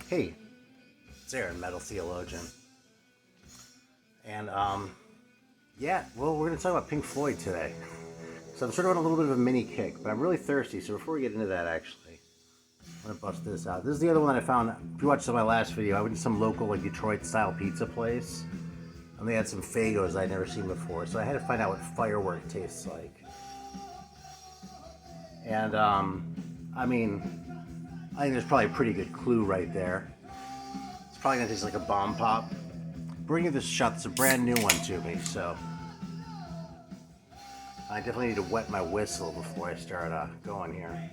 Hey, it's Aaron, Metal Theologian. And, yeah, well, we're going to talk about Pink Floyd today. So I'm sort of on a little bit of a mini kick, but I'm really thirsty, so before we get into that, actually, I'm going to bust this out. This is the other one that I found. If you watched my last video, I went to some local, like, Detroit-style pizza place, and they had some Fagos I'd never seen before, so I had to find out what firework tastes like. And, I think there's probably a pretty good clue right there. It's probably gonna taste like a bomb pop. Bringing this shot, it's a brand new one to me, so I definitely need to wet my whistle before I start going here.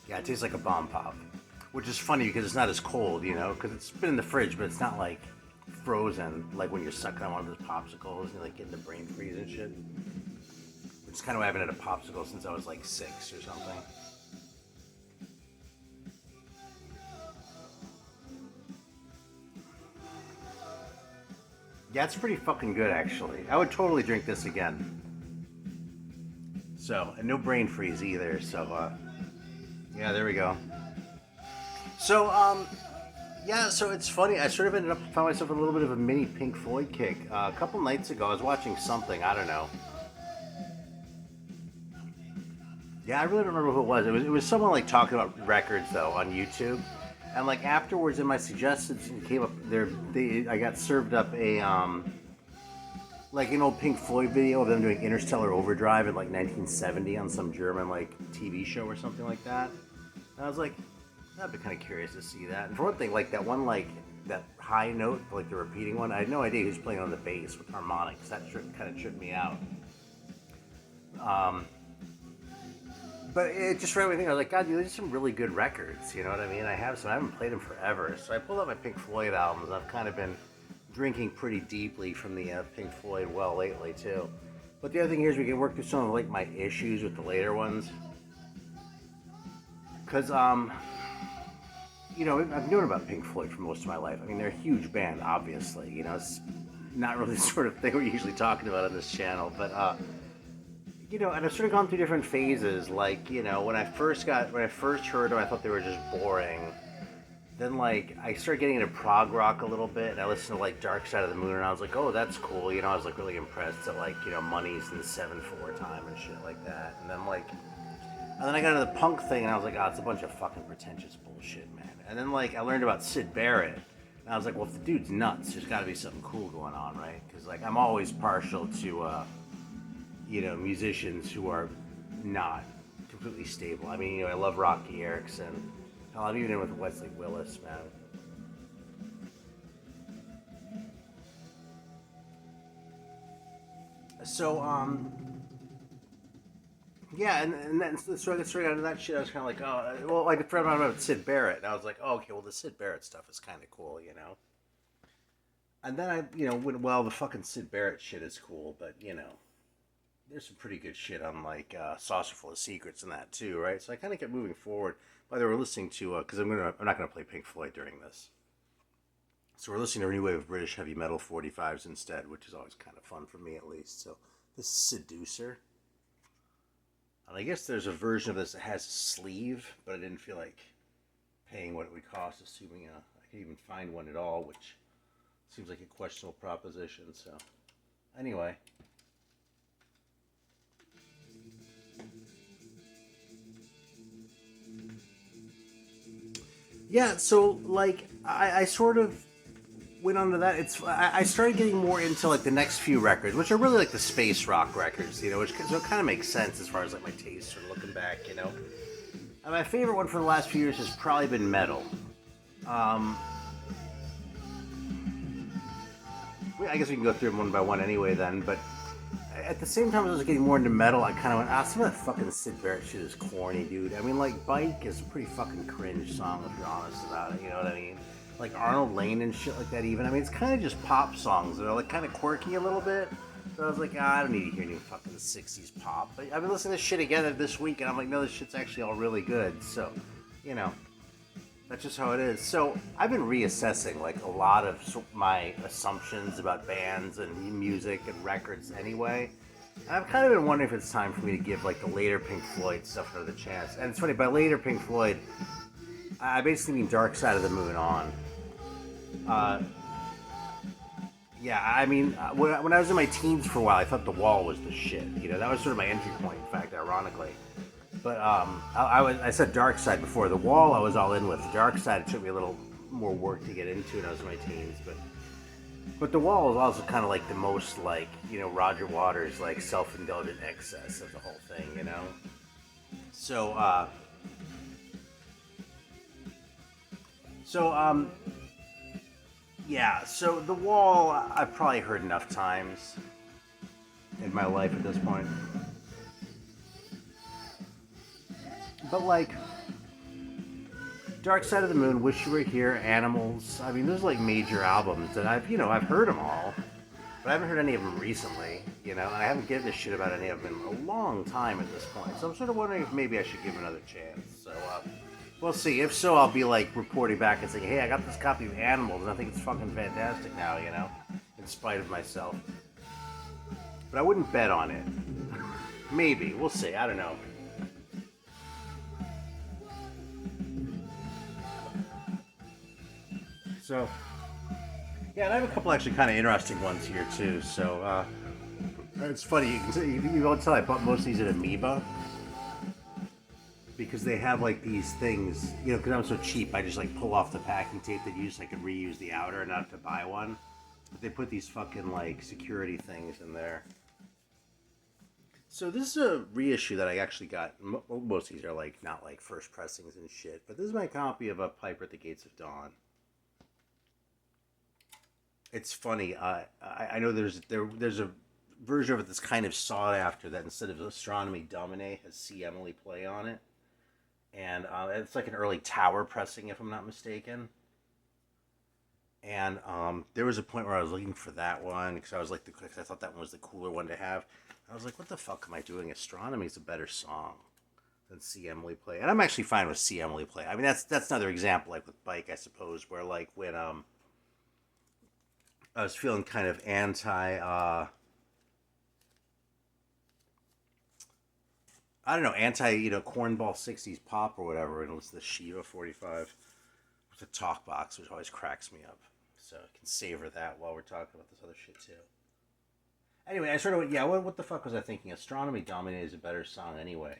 Yeah, it tastes like a bomb pop, which is funny because it's not as cold, because it's been in the fridge, but it's not like frozen, like when you're sucking on one of those popsicles and like getting the brain freeze and shit. Which is kind of why I haven't had a popsicle since I was like 6 or something. Yeah, it's pretty fucking good actually. I would totally drink this again. So, and no brain freeze either, so yeah, there we go. So, yeah, so it's funny. I sort of found myself in a little bit of a mini Pink Floyd kick. A couple nights ago, I was watching something. I don't know. Yeah, I really don't remember who it was. It was someone like talking about records though on YouTube, and like afterwards in my suggestions it came up there. I got served up a like an old Pink Floyd video of them doing Interstellar Overdrive in like 1970 on some German like TV show or something like that. And I was like, I'd be kind of curious to see that. And for one thing, like that one, like that high note, like the repeating one, I had no idea who's playing on the bass with harmonics. That kind of tripped me out. But it just read me thinking, I was like, God, these are some really good records. You know what I mean? I have some. I haven't played them forever. So I pulled out my Pink Floyd albums. I've kind of been drinking pretty deeply from the Pink Floyd well lately too. But the other thing here is we can work through some of like my issues with the later ones. Because I've known about Pink Floyd for most of my life. I mean, they're a huge band, obviously. It's not really the sort of thing we're usually talking about on this channel. But, and I've sort of gone through different phases. Like, when I first heard them, I thought they were just boring. Then, like, I started getting into prog rock a little bit, and I listened to, like, Dark Side of the Moon, and I was like, oh, that's cool. I was, like, really impressed at, like, Money's and 7/4 time and shit like that. And then, I got into the punk thing, and I was like, oh, it's a bunch of fucking pretentious bullshit, man. And then, like, I learned about Syd Barrett, and I was like, well, if the dude's nuts, there's got to be something cool going on, right? Because, like, I'm always partial to, musicians who are not completely stable. I mean, I love Rocky Erickson. Hell, I'm even in with Wesley Willis, man. So, yeah, and then so I got straight out of that shit. I was kind of like, oh, well, I forgot about Syd Barrett, and I was like, oh, okay, well, the Syd Barrett stuff is kind of cool, And then I, went, well, the fucking Syd Barrett shit is cool, but there's some pretty good shit on like Saucerful of Secrets and that too, right? So I kind of kept moving forward. By the way, we're listening to because I'm not gonna play Pink Floyd during this. So we're listening to a new wave of British heavy metal 45s instead, which is always kind of fun for me at least. So this is Seducer. And I guess there's a version of this that has a sleeve, but I didn't feel like paying what it would cost, assuming I could even find one at all, which seems like a questionable proposition. So anyway. Yeah, so like I sort of went on to that. I started getting more into like the next few records, which are really like the space rock records, which so it kind of makes sense as far as like my taste sort of looking back, And my favorite one for the last few years has probably been Meddle. I guess we can go through them one by one anyway then, but at the same time as I was getting more into metal, I kind of went, some of that fucking Syd Barrett shit is corny, dude. I mean, like, Bike is a pretty fucking cringe song, if you're honest about it, you know what I mean? Like, Arnold Lane and shit like that even. I mean, it's kind of just pop songs that are, like, kind of quirky a little bit. So I was like, I don't need to hear any fucking 60s pop. But I've been listening to this shit again this week, and I'm like, no, this shit's actually all really good. So, That's just how it is. So I've been reassessing like a lot of my assumptions about bands and music and records anyway. And I've kind of been wondering if it's time for me to give like the later Pink Floyd stuff another chance. And it's funny, by later Pink Floyd, I basically mean Dark Side of the Moon on. Uh, yeah, I mean, when I was in my teens for a while, I thought The Wall was the shit. You know, that was sort of my entry point, in fact, ironically. But I said Dark Side before. The Wall I was all in with. The Dark Side, it took me a little more work to get into when I was in my teens. But The Wall is also kind of like the most like, you know, Roger Waters, like self-indulgent excess of the whole thing, you know? So, yeah, so The Wall I've probably heard enough times in my life at this point. But like Dark Side of the Moon, Wish You Were Here, Animals, I mean those are like major albums and I've heard them all, but I haven't heard any of them recently, you know, and I haven't given a shit about any of them in a long time at this point. So I'm sort of wondering if maybe I should give another chance. So we'll see. If so, I'll be like reporting back and saying, hey, I got this copy of Animals and I think it's fucking fantastic now, you know, in spite of myself. But I wouldn't bet on it. Maybe. We'll see. I don't know. So, yeah, and I have a couple actually kind of interesting ones here too. So, it's funny, you won't tell I bought most of these at Amoeba because they have like these things, you know, because I'm so cheap, I just like pull off the packing tape that used so I could reuse the outer and not have to buy one. But they put these fucking like security things in there. So this is a reissue that I actually got. Most of these are like not like first pressings and shit, but this is my copy of A Piper at the Gates of Dawn. It's funny. I know there's a version of it that's kind of sought after that instead of Astronomy Domine has See Emily play on it, and it's like an early Tower pressing if I'm not mistaken. And there was a point where I was looking for that one because I was like, because I thought that one was the cooler one to have. I was like, what the fuck am I doing? Astronomy is a better song than See Emily play, and I'm actually fine with See Emily play. I mean, that's another example like with Bike, I suppose, where like when I was feeling kind of anti, you know, cornball 60s pop or whatever, and it was the Shiva 45 with the talk box, which always cracks me up. So I can savor that while we're talking about this other shit too. Anyway, I sort of went, yeah, what the fuck was I thinking? Astronomy Domine is a better song anyway.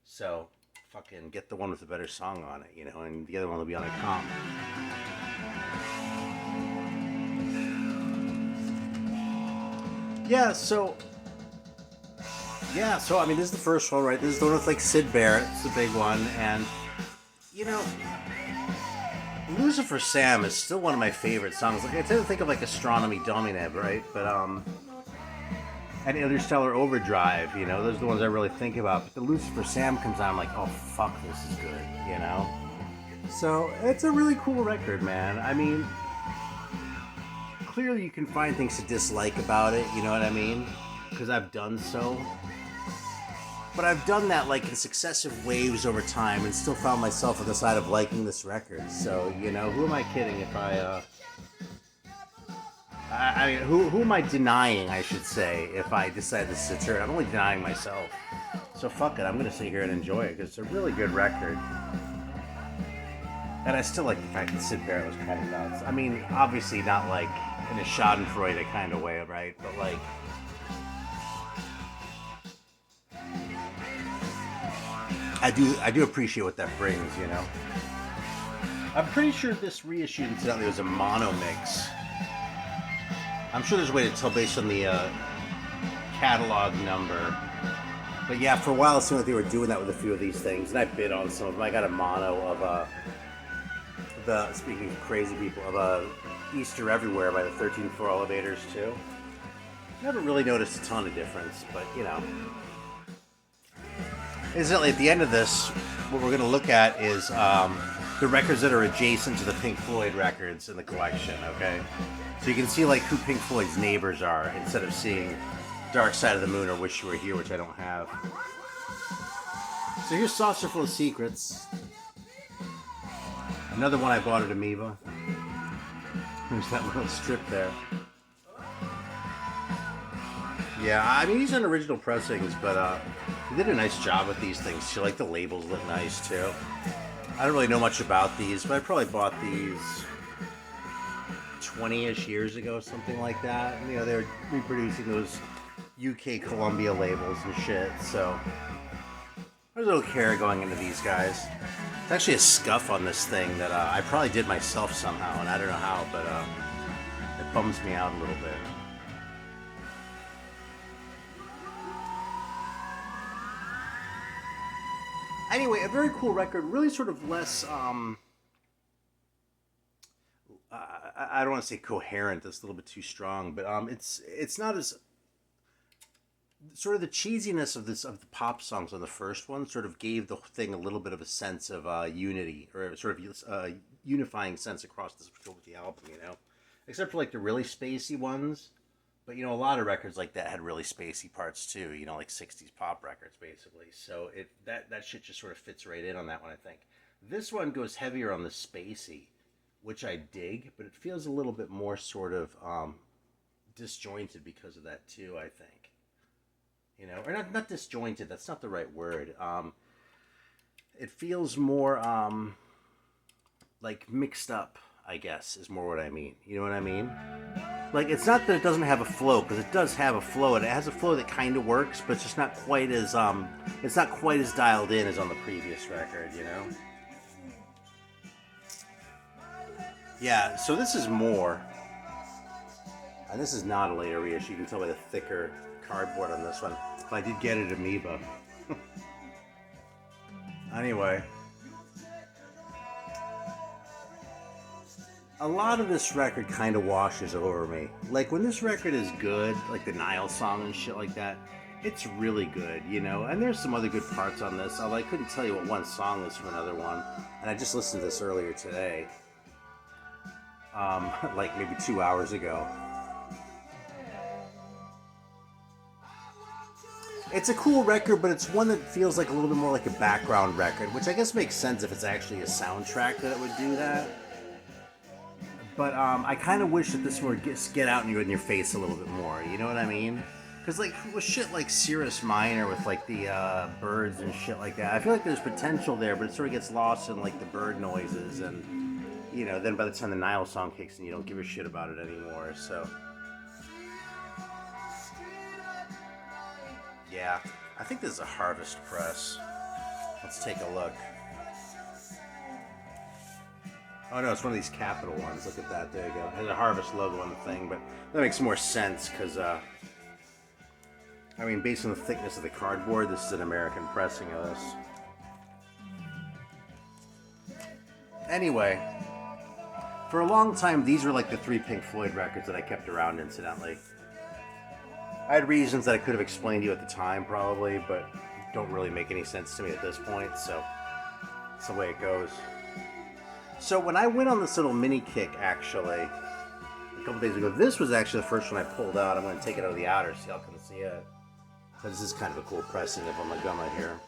So fucking get the one with the better song on it, you know, and the other one will be on a comp. Yeah, so I mean, this is the first one, right? This is the one with like Syd Barrett. It's the big one, and you know, Lucifer Sam is still one of my favorite songs. Like I tend to think of like Astronomy Domine, right? But and Interstellar Overdrive, you know, those are the ones I really think about. But the Lucifer Sam comes on, I'm like, oh fuck, this is good, you know. So it's a really cool record, man. I mean, clearly you can find things to dislike about it, you know what I mean? Because I've done so. But I've done that like in successive waves over time and still found myself on the side of liking this record. So, you know, who am I kidding if I mean, who am I denying, I should say, if I decide to sit here? I'm only denying myself. So fuck it, I'm going to sit here and enjoy it because it's a really good record. And I still like the fact that Syd Barrett was kind of nuts. I mean, obviously not like in a schadenfreude kind of way, right? But like, I do appreciate what that brings, you know. I'm pretty sure this reissue incidentally was a mono mix. I'm sure there's a way to tell based on the catalog number. But yeah, for a while it seemed like they were doing that with a few of these things, and I bid on some of them. I got a mono of speaking of crazy people, of Easter Everywhere by the 13 Floor Elevators too. Never really noticed a ton of difference, but you know. Incidentally, at the end of this, what we're going to look at is the records that are adjacent to the Pink Floyd records in the collection, okay? So you can see like who Pink Floyd's neighbors are instead of seeing Dark Side of the Moon or Wish You Were Here, which I don't have. So here's Saucerful of Secrets. Another one I bought at Amoeba. There's that little strip there. Yeah, I mean, these aren't original pressings, but they did a nice job with these things too. Like, the labels look nice too. I don't really know much about these, but I probably bought these 20-ish years ago, something like that. You know, they were reproducing those UK Columbia labels and shit, so there's a little care going into these guys. There's actually a scuff on this thing that I probably did myself somehow, and I don't know how, but it bums me out a little bit. Anyway, a very cool record, really sort of less, I don't want to say coherent, that's a little bit too strong, but it's not as, sort of the cheesiness of the pop songs on the first one sort of gave the thing a little bit of a sense of unity, or sort of unifying sense across the album, you know? Except for like the really spacey ones. But, you know, a lot of records like that had really spacey parts too, you know, like 60s pop records, basically. So that shit just sort of fits right in on that one, I think. This one goes heavier on the spacey, which I dig, but it feels a little bit more sort of disjointed because of that too, I think. You know, or not disjointed, that's not the right word. It feels more like mixed up, I guess, is more what I mean. You know what I mean? Like, it's not that it doesn't have a flow, because it does have a flow, and it has a flow that kind of works, but it's just not quite as, it's not quite as dialed in as on the previous record, you know? Yeah, so this is More, and this is not a later reissue. You can tell by the thicker cardboard on this one. But I did get it at Amoeba. Anyway. A lot of this record kind of washes over me. Like, when this record is good, like the Nile song and shit like that, it's really good, you know? And there's some other good parts on this, although I couldn't tell you what one song is from another one. And I just listened to this earlier today. Like maybe 2 hours ago. It's a cool record, but it's one that feels like a little bit more like a background record, which I guess makes sense if it's actually a soundtrack that it would do that. But I kind of wish that this would get out in your face a little bit more. You know what I mean? Because like with shit like Cirrus Minor with like the birds and shit like that, I feel like there's potential there, but it sort of gets lost in like the bird noises, and you know, then by the time the Nile song kicks in, you don't give a shit about it anymore. So yeah, I think this is a Harvest press. Let's take a look. Oh no, it's one of these Capital ones. Look at that. There you go. It has a Harvest logo on the thing, but that makes more sense because, I mean, based on the thickness of the cardboard, this is an American pressing of this. Anyway, for a long time, these were like the 3 Pink Floyd records that I kept around, incidentally. I had reasons that I could have explained to you at the time, probably, but don't really make any sense to me at this point, so that's the way it goes. So when I went on this little mini kick, actually, a couple days ago, this was actually the first one I pulled out. I'm going to take it out of the outer so y'all can see it. Because this is kind of a cool pressing of Ummagumma here.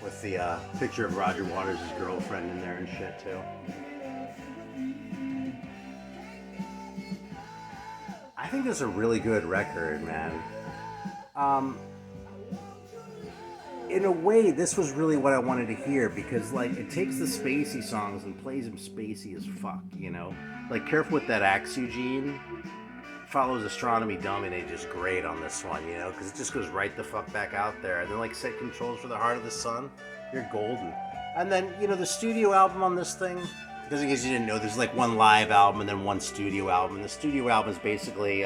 With the picture of Roger Waters' girlfriend in there and shit, too. I think this is a really good record, man. In a way, this was really what I wanted to hear, because, like, it takes the spacey songs and plays them spacey as fuck, you know? Like, Careful with That Axe, Eugene follows Astronomy Dummy, and they just great on this one, you know? Because it just goes right the fuck back out there. And then, like, Set Controls for the Heart of the Sun, you're golden. And then, you know, the studio album on this thing, because in case you didn't know, there's, like, one live album and then one studio album. And the studio album is basically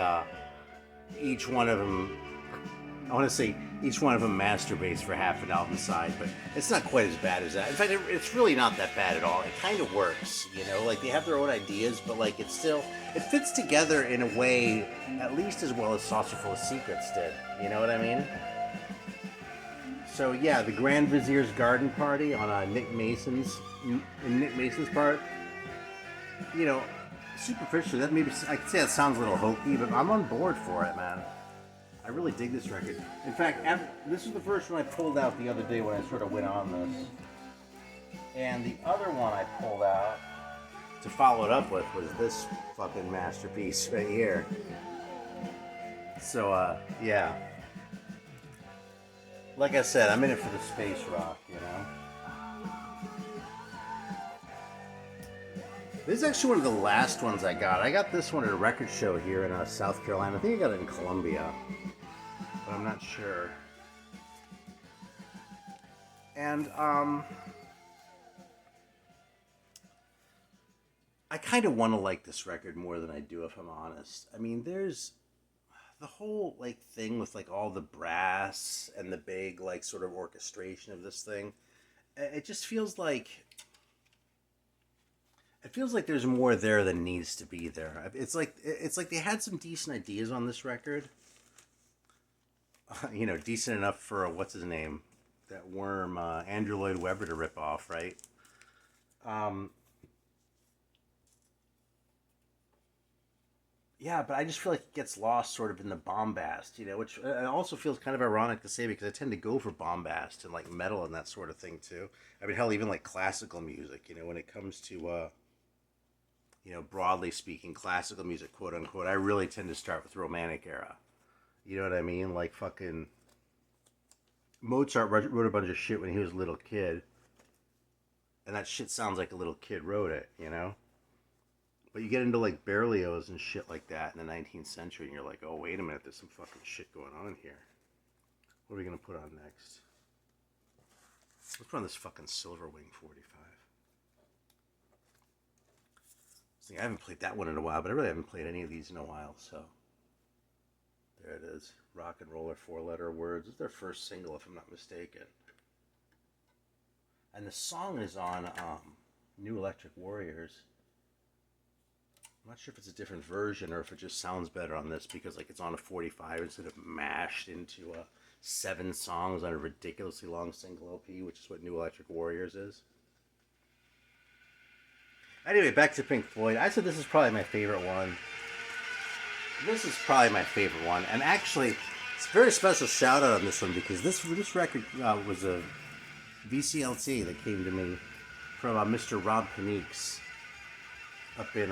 each one of them, I want to say each one of them masturbates for half an album side, but it's not quite as bad as that. In fact, it's really not that bad at all. It kind of works, you know? Like, they have their own ideas, but, like, it fits together in a way at least as well as Saucerful of Secrets did. You know what I mean? So, yeah, the Grand Vizier's Garden Party on Nick Mason's part, you know, superficially, that maybe, I could say that sounds a little hokey, but I'm on board for it, man. I really dig this record. In fact, this is the first one I pulled out the other day when I sort of went on this. And the other one I pulled out to follow it up with was this fucking masterpiece right here. So, yeah. Like I said, I'm in it for the space rock, you know? This is actually one of the last ones I got. I got this one at a record show here in South Carolina. I think I got it in Columbia, but I'm not sure. And, I kind of want to like this record more than I do, if I'm honest. I mean, there's the whole like thing with like all the brass and the big like sort of orchestration of this thing. It just feels like there's more there than needs to be there. It's like they had some decent ideas on this record. You know, decent enough for what's his name, that worm Andrew Lloyd Webber to rip off, right? Yeah, but I just feel like it gets lost sort of in the bombast, you know, which it also feels kind of ironic to say because I tend to go for bombast and like metal and that sort of thing too. I mean, hell, even like classical music, you know, when it comes to, you know, broadly speaking, classical music, quote unquote, I really tend to start with Romantic era. You know what I mean? Like fucking Mozart wrote a bunch of shit when he was a little kid, and that shit sounds like a little kid wrote it, you know? But you get into like Berlioz and shit like that in the 19th century, and you're like, oh, wait a minute, there's some fucking shit going on here. What are we gonna put on next? Let's put on this fucking Silverwing 45. See, I haven't played that one in a while, but I really haven't played any of these in a while, so. There it is. Rock and Roller 4-letter words. It's their first single, if I'm not mistaken. And the song is on New Electric Warriors. I'm not sure if it's a different version or if it just sounds better on this because like it's on a 45 instead of mashed into 7 songs on a ridiculously long single LP, which is what New Electric Warriors is. Anyway, back to Pink Floyd. I said this is probably my favorite one. This is probably my favorite one. And actually, it's a very special shout out on this one because this record was a VCLT that came to me from Mr. Rob Paniques up in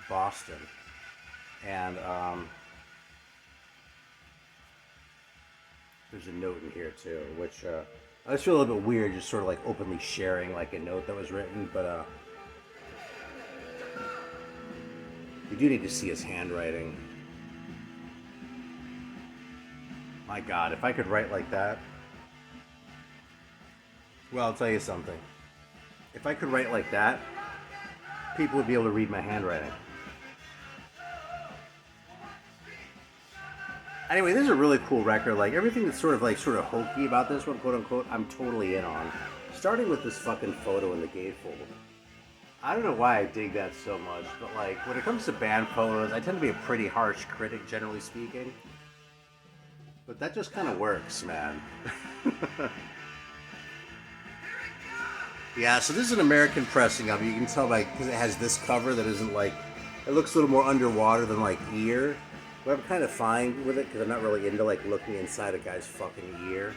Boston. And there's a note in here too, which I just feel a little bit weird just sort of like openly sharing like a note that was written, but you do need to see his handwriting. My God, if I could write like that. Well, I'll tell you something. If I could write like that, people would be able to read my handwriting. Anyway, this is a really cool record. Like everything that's sort of hokey about this one, quote unquote, I'm totally in on. Starting with this fucking photo in the gatefold. I don't know why I dig that so much, but like when it comes to band photos, I tend to be a pretty harsh critic, generally speaking. But that just kind of works, man. Yeah, so this is an American pressing of it. You can tell because it has this cover that isn't like, it looks a little more underwater than like ear. But I'm kind of fine with it because I'm not really into like looking inside a guy's fucking ear.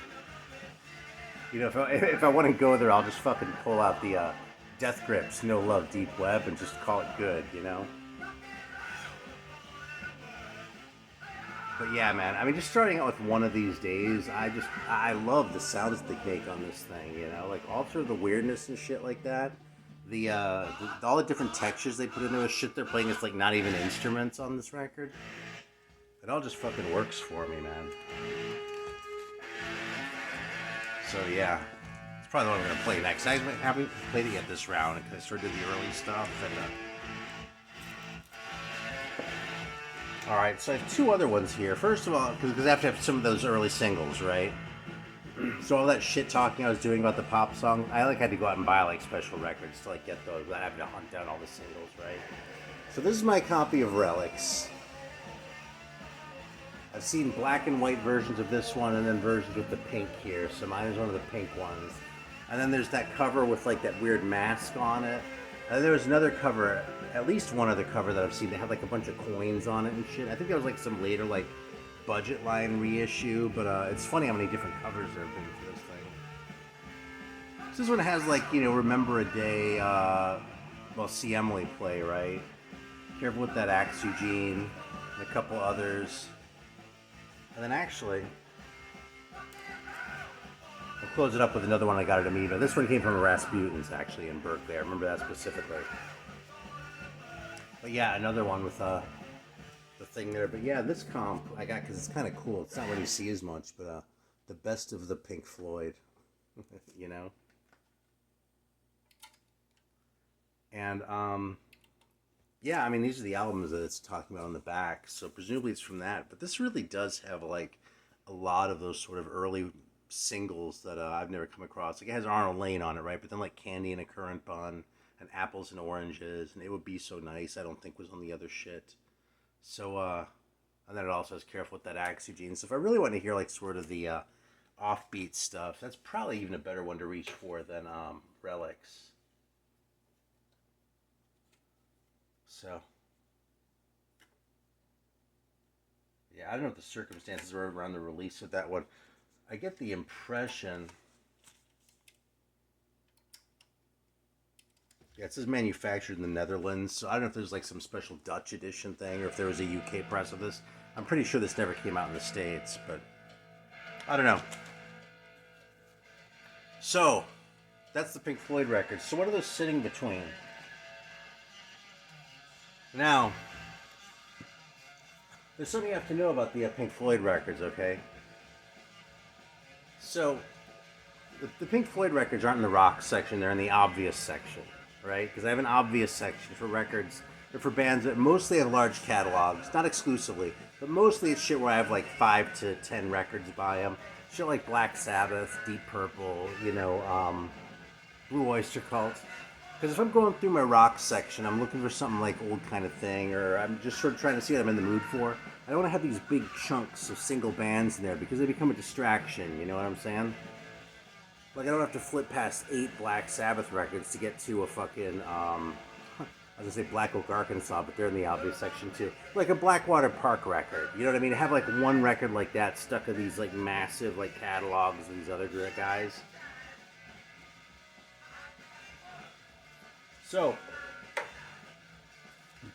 You know, if I want to go there, I'll just fucking pull out the Death Grips, No Love, Deep Web, and just call it good, you know? But yeah, man, I mean, just starting out with One of These Days, I love the sounds they make on this thing, you know? Like, all through the weirdness and shit like that. All the different textures they put into the shit they're playing, it's like not even instruments on this record. It all just fucking works for me, man. So yeah, it's probably the one I'm gonna play next. I haven't played it yet this round because I sort of did the early stuff. And all right, so I have 2 other ones here. First of all, because I have to have some of those early singles, right? So all that shit talking I was doing about the pop song, I had to go out and buy like special records to like get those without having to hunt down all the singles, right? So this is my copy of Relics. I've seen black and white versions of this one and then versions with the pink here. So mine is one of the pink ones. And then there's that cover with like that weird mask on it. And there was another cover, at least one other cover that I've seen that had like a bunch of coins on it and shit. I think that was like some later like budget line reissue. But it's funny how many different covers there have been for this thing. This one has like, Remember a Day, well, See Emily play, right? Careful with That Axe, Eugene, and a couple others. And then actually, I'll close it up with another one I got at Amoeba. This one came from Rasputin's, actually, in Berkeley. I remember that specifically. But yeah, another one with the thing there. But yeah, this comp I got because it's kind of cool. It's not what you see as much, but the best of the Pink Floyd, you know? And, yeah, I mean, these are the albums that it's talking about on the back, so presumably it's from that. But this really does have, like, a lot of those sort of early singles that I've never come across. Like, it has Arnold Lane on it, right? But then, like, Candy and a Currant Bun and Apples and Oranges and It Would Be So Nice, I don't think was on the other shit. So, and then it also has Careful with That Axe, Eugene. So if I really want to hear, like, sort of the offbeat stuff, that's probably even a better one to reach for than Relics. So, yeah, I don't know what the circumstances were around the release of that one. I get the impression... Yeah, it says manufactured in the Netherlands, so I don't know if there's like some special Dutch edition thing or if there was a UK press of this. I'm pretty sure this never came out in the States, but I don't know. So, that's the Pink Floyd record. So what are those sitting between? Now, there's something you have to know about the Pink Floyd records, okay? So, the Pink Floyd records aren't in the rock section, they're in the obvious section, right? Because I have an obvious section for records, or for bands that mostly have large catalogs, not exclusively, but mostly it's shit where I have like 5 to 10 records by them. Shit like Black Sabbath, Deep Purple, Blue Oyster Cult. Because if I'm going through my rock section, I'm looking for something like Old Kind of Thing, or I'm just sort of trying to see what I'm in the mood for. I don't want to have these big chunks of single bands in there because they become a distraction, you know what I'm saying? Like, I don't have to flip past 8 Black Sabbath records to get to a fucking, I was gonna say Black Oak, Arkansas, but they're in the obvious section too. Like a Blackwater Park record, you know what I mean? To have like one record like that stuck to these like massive like catalogs of these other guys. So,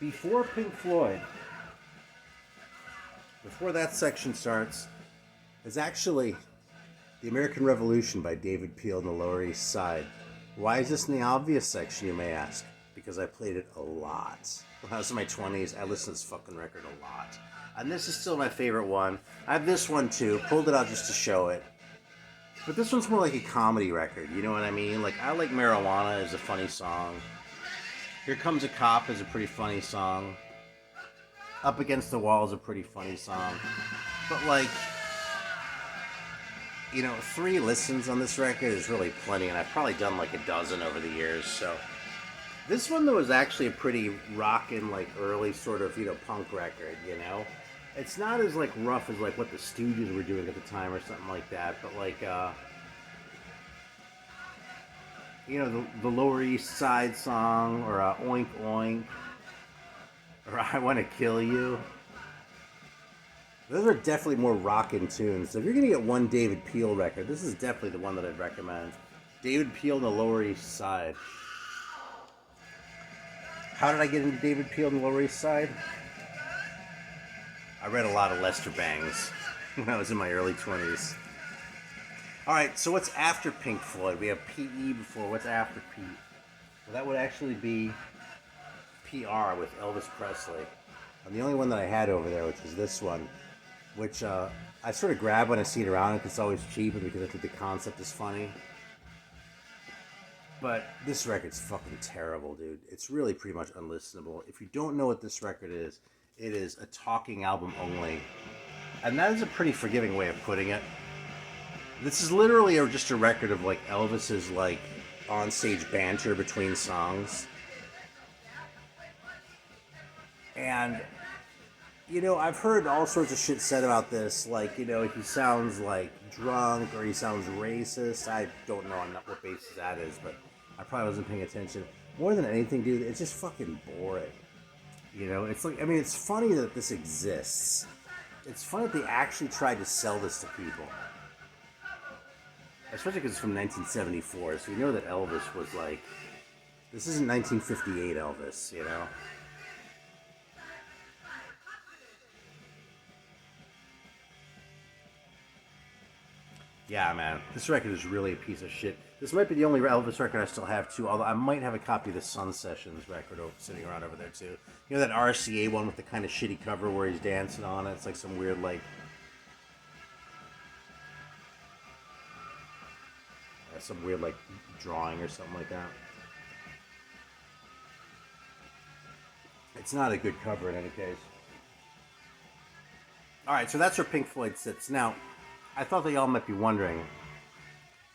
before Pink Floyd, before that section starts, is actually The American Revolution by David Peel and the Lower East Side. Why is this in the obvious section, you may ask? Because I played it a lot. When I was in my 20s, I listened to this fucking record a lot. And this is still my favorite one. I have this one too, pulled it out just to show it. But this one's more like a comedy record, you know what I mean? Like, I like Marijuana is a funny song. Here Comes a Cop is a pretty funny song. Up Against the Wall is a pretty funny song. But like, 3 listens on this record is really plenty, and I've probably done like a dozen over the years, so. This one, though, is actually a pretty rockin', like, early sort of, punk record, It's not as, like, rough as, like, what the Stooges were doing at the time or something like that, but, like, the Lower East Side song, or Oink Oink, or I Want to Kill You. Those are definitely more rockin' tunes. So if you're going to get one David Peel record, this is definitely the one that I'd recommend. David Peel and the Lower East Side. How did I get into David Peel and the Lower East Side? I read a lot of Lester Bangs when I was in my early 20s. Alright, so what's after Pink Floyd? We have P.E. before. What's after P? Well, that would actually be P.R. with Elvis Presley. And the only one that I had over there, which is this one, which I sort of grab when I see it around because it's always cheap and because I think the concept is funny. But this record's fucking terrible, dude. It's really pretty much unlistenable. If you don't know what this record is, it is a talking album only. And that is a pretty forgiving way of putting it. This is literally just a record of like Elvis's like onstage banter between songs. And I've heard all sorts of shit said about this, like, he sounds like drunk or he sounds racist. I don't know on what basis that is, but I probably wasn't paying attention. More than anything, dude, it's just fucking boring. It's like, it's funny that this exists. It's funny that they actually tried to sell this to people. Especially because it's from 1974, so you know that Elvis was like, this isn't 1958 Elvis, you know? Yeah, man, this record is really a piece of shit. This might be the only Elvis record I still have too, although I might have a copy of the Sun Sessions record sitting around over there too. You know that RCA one with the kind of shitty cover where he's dancing on it? It's like some weird, like, drawing or something like that. It's not a good cover in any case. Alright, so that's where Pink Floyd sits. Now, I thought that y'all might be wondering,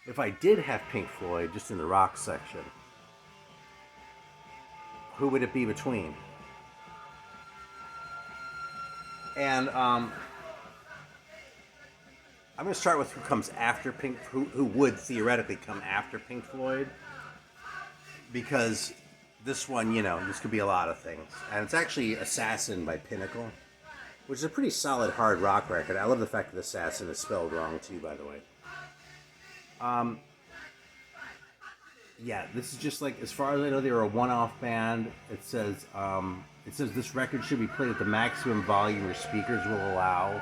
if I did have Pink Floyd just in the rock section, who would it be between? And I'm going to start with who comes after who would theoretically come after Pink Floyd, because this one, you know, this could be a lot of things. And it's actually Assassin by Pinnacle, which is a pretty solid hard rock record. I love the fact that Assassin is spelled wrong too, by the way. Yeah, this is just like, as far as I know, they were a one-off band. It says this record should be played at the maximum volume your speakers will allow.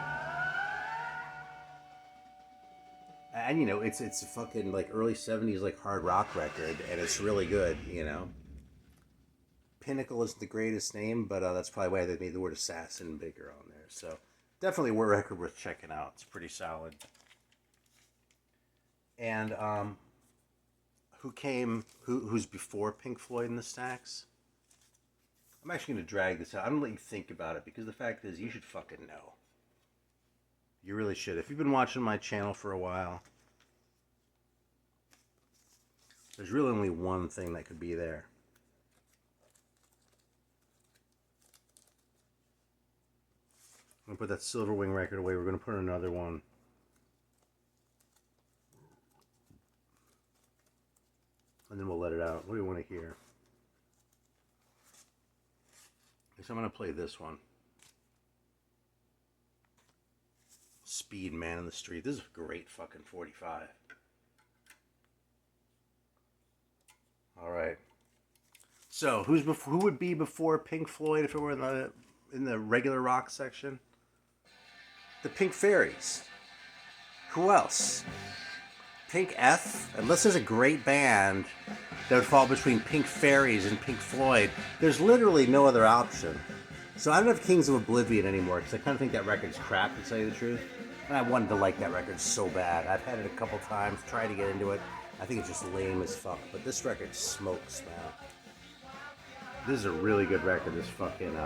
And you know, it's a fucking like early 70s like hard rock record, and it's really good, you know. Pinnacle isn't the greatest name, but that's probably why they made the word assassin bigger on there. So definitely a record worth checking out. It's pretty solid. And who's before Pink Floyd in the stacks? I'm actually going to drag this out. I'm going to let you think about it, because the fact is, you should fucking know. You really should. If you've been watching my channel for a while, there's really only one thing that could be there. I'm going to put that Silver Wing record away. We're going to put another one. And then we'll let it out. What do you want to hear? I guess I'm going to play this one. Speed, Man in the Street. This is a great fucking 45. Alright. So, who would be before Pink Floyd if it were in the regular rock section? The Pink Fairies. Who else? Pink F, unless there's a great band that would fall between Pink Fairies and Pink Floyd, there's literally no other option. So I don't have Kings of Oblivion anymore, because I kind of think that record's crap, to tell you the truth. And I wanted to like that record so bad. I've had it a couple times, tried to get into it. I think it's just lame as fuck, but this record smokes, man. This is a really good record, this fucking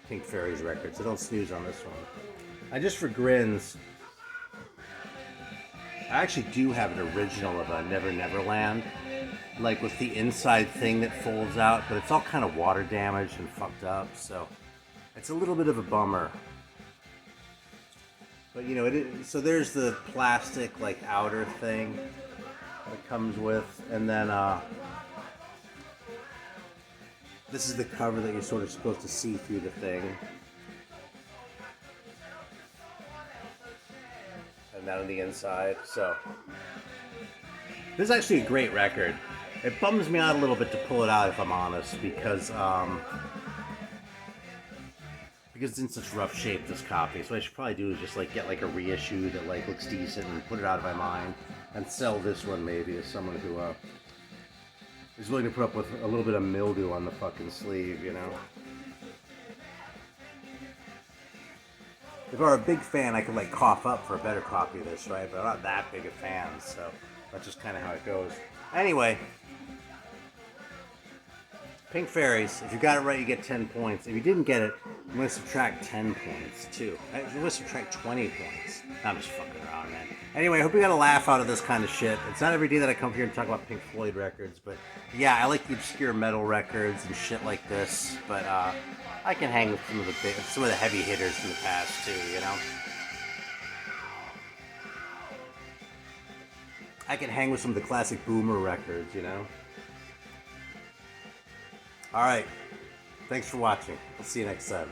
Pink Fairies record, so don't snooze on this one. Just for grins, I actually do have an original of a Never Neverland, like with the inside thing that folds out, but it's all kind of water damaged and fucked up, so it's a little bit of a bummer. But you know, so there's the plastic like outer thing that comes with, and then this is the cover that you're sort of supposed to see through the thing. And that on the inside, so this is actually a great record. It bums me out a little bit to pull it out, if I'm honest, because it's in such rough shape, this copy. So what I should probably do is just like get like a reissue that like looks decent and put it out of my mind, and sell this one maybe to someone who is willing to put up with a little bit of mildew on the fucking sleeve, you know. If I were a big fan, I could like cough up for a better copy of this, right? But I'm not that big a fan, so that's just kind of how it goes. Anyway, Pink Fairies, if you got it right, you get 10 points. If you didn't get it, I'm going to subtract 10 points, too. I'm going to subtract 20 points. I'm just fucking around, man. Anyway, I hope you got a laugh out of this kind of shit. It's not every day that I come here and talk about Pink Floyd records, but yeah, I like the obscure metal records and shit like this, but I can hang with some of the heavy hitters from the past, too, you know? I can hang with some of the classic boomer records, you know? Alright, thanks for watching. We'll see you next time.